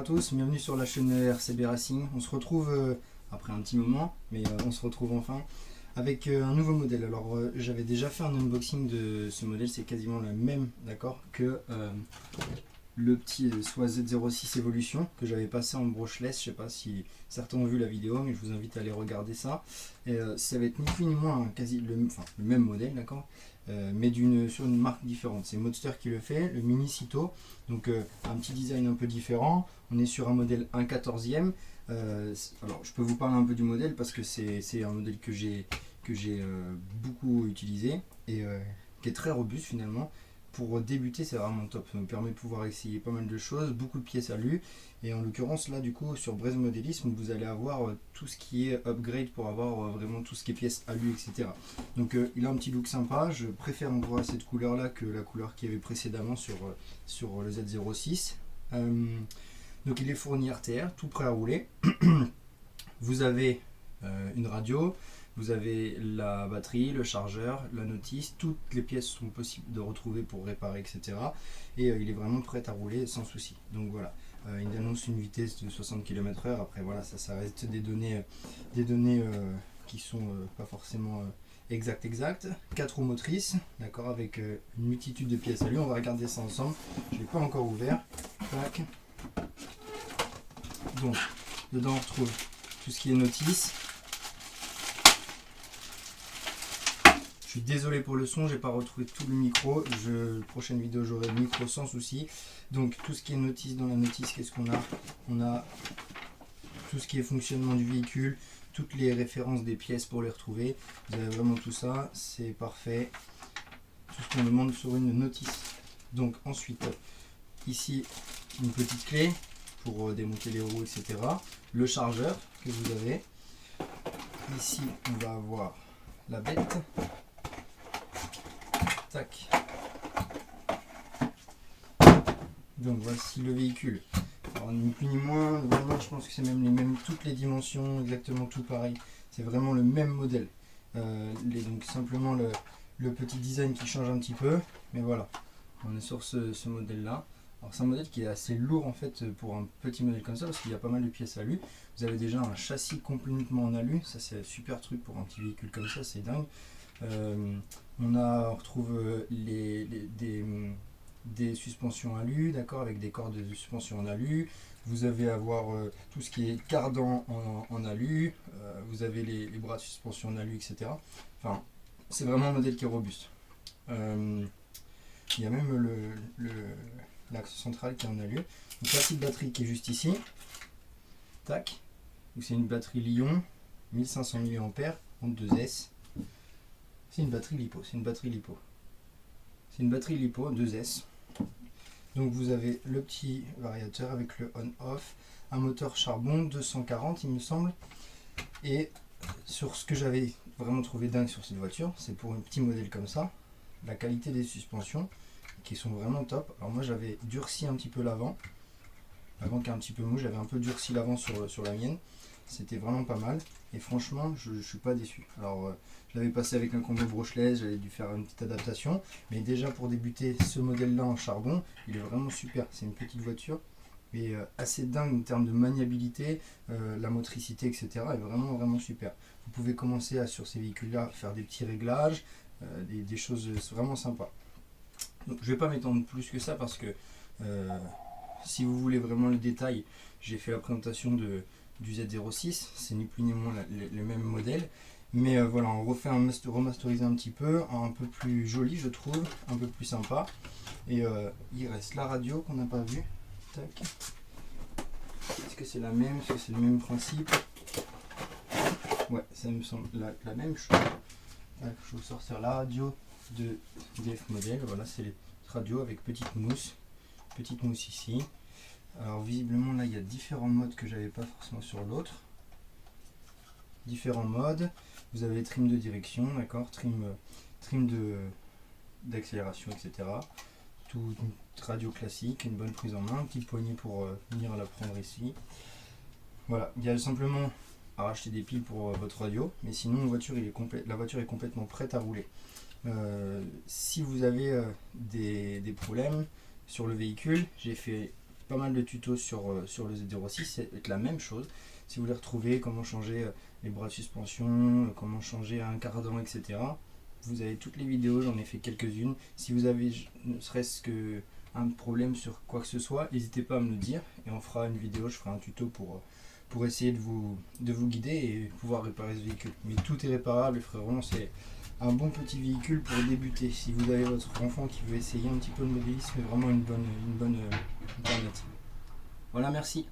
tous, bienvenue sur la chaîne RCB Racing. On se retrouve après un petit moment, mais on se retrouve enfin avec un nouveau modèle. Alors j'avais déjà fait un unboxing de ce modèle, c'est quasiment le même, d'accord, que le petit soit Z06 Evolution que j'avais passé en brushless. Je sais pas si certains ont vu la vidéo, mais je vous invite à aller regarder ça. Et ça va être ni plus ni moins le même modèle, d'accord, mais sur une marque différente. C'est Modster qui le fait, le Mini Cito, donc un petit design un peu différent. On est sur un modèle 1/14e. Alors je peux vous parler un peu du modèle parce que c'est un modèle que j'ai beaucoup utilisé et qui est très robuste finalement. Pour débuter, c'est vraiment top, ça nous permet de pouvoir essayer pas mal de choses, beaucoup de pièces alu, et en l'occurrence là du coup sur Braise Modélisme vous allez avoir tout ce qui est upgrade pour avoir vraiment tout ce qui est pièces alu, etc. Donc il a un petit look sympa, je préfère en voir cette couleur là que la couleur qu'il y avait précédemment sur le Z06. Donc il est fourni RTR, tout prêt à rouler. Vous avez une radio, vous avez la batterie, le chargeur, la notice, toutes les pièces sont possibles de retrouver pour réparer, etc. Et il est vraiment prêt à rouler sans souci. Donc voilà, il annonce une vitesse de 60 km/h. Après voilà, ça reste des données qui sont pas forcément exactes. 4 roues motrices, d'accord, avec une multitude de pièces à lui. On va regarder ça ensemble. Je ne l'ai pas encore ouvert. Tac. Donc dedans on retrouve tout ce qui est notice. Je suis désolé pour le son, j'ai pas retrouvé tout le micro. La prochaine vidéo j'aurai le micro sans souci. Donc tout ce qui est notice, dans la notice, qu'est-ce qu'on a? On a tout ce qui est fonctionnement du véhicule, toutes les références des pièces pour les retrouver. Vous avez vraiment tout ça, c'est parfait. Tout ce qu'on demande sur une notice. Donc ensuite, ici une petite clé pour démonter les roues, etc. Le chargeur que vous avez. Ici on va avoir la bête. Tac. Donc voici le véhicule. Alors ni plus ni moins, vraiment je pense que c'est même toutes les dimensions, exactement tout pareil. C'est vraiment le même modèle. Donc simplement le petit design qui change un petit peu. Mais voilà, on est sur ce modèle là. Alors c'est un modèle qui est assez lourd en fait pour un petit modèle comme ça parce qu'il y a pas mal de pièces alu. Vous avez déjà un châssis complètement en alu, ça c'est un super truc pour un petit véhicule comme ça, c'est dingue. On retrouve des suspensions alu, d'accord, avec des cordes de suspension en alu. Vous avez tout ce qui est cardan en alu. Vous avez les bras de suspension en alu, etc. Enfin, c'est vraiment un modèle qui est robuste. Il y a même l'axe central qui est en alu. Donc la petite batterie qui est juste ici. Tac. C'est une batterie Lion, 1500 mAh en 2S. C'est une batterie LiPo, C'est une batterie LiPo 2S. Donc vous avez le petit variateur avec le on-off, un moteur charbon 240 il me semble. Et sur ce que j'avais vraiment trouvé dingue sur cette voiture, c'est pour un petit modèle comme ça, la qualité des suspensions qui sont vraiment top. Alors moi j'avais durci un petit peu l'avant qui est un petit peu mou, j'avais un peu durci l'avant sur la mienne. C'était vraiment pas mal et franchement je suis pas déçu. Alors je l'avais passé avec un combo brushless, j'avais dû faire une petite adaptation, mais déjà pour débuter ce modèle là en charbon, il est vraiment super. C'est une petite voiture et assez dingue en termes de maniabilité, la motricité, etc. est vraiment super. Vous pouvez commencer sur ces véhicules là faire des petits réglages, des choses vraiment sympas. Donc je vais pas m'étendre plus que ça parce que si vous voulez vraiment le détail, j'ai fait la présentation du Z06, c'est ni plus ni moins le même modèle. Mais voilà, on refait remasterisé un petit peu plus joli je trouve, un peu plus sympa. Et il reste la radio qu'on n'a pas vue. Tac. Est-ce que c'est la même? Est-ce que c'est le même principe? Ouais, ça me semble la même chose. Je vais vous sortir la radio de DF Model. Voilà, c'est les radios avec petite mousse ici. Alors visiblement là il y a différents modes que j'avais pas forcément sur l'autre. Différents modes. Vous avez trim de direction, d'accord, trim d'accélération, etc. Tout une radio classique, une bonne prise en main, une petite poignée pour venir la prendre ici. Voilà, il y a simplement à racheter des piles pour votre radio, mais sinon la voiture est complètement prête à rouler. Si vous avez des problèmes sur le véhicule, j'ai fait pas mal de tutos sur le Z06, c'est la même chose. Si vous voulez retrouver comment changer les bras de suspension, comment changer un cardan, etc. Vous avez toutes les vidéos, j'en ai fait quelques-unes. Si vous avez ne serait-ce que un problème sur quoi que ce soit, n'hésitez pas à me le dire et on fera une vidéo, je ferai un tuto pour essayer de vous guider et pouvoir réparer ce véhicule. Mais tout est réparable, frérot, c'est un bon petit véhicule pour débuter. Si vous avez votre enfant qui veut essayer un petit peu le modélisme, c'est vraiment une bonne alternative. Voilà, merci.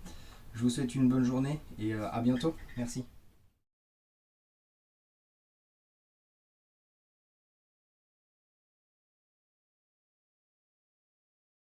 Je vous souhaite une bonne journée et à bientôt. Merci.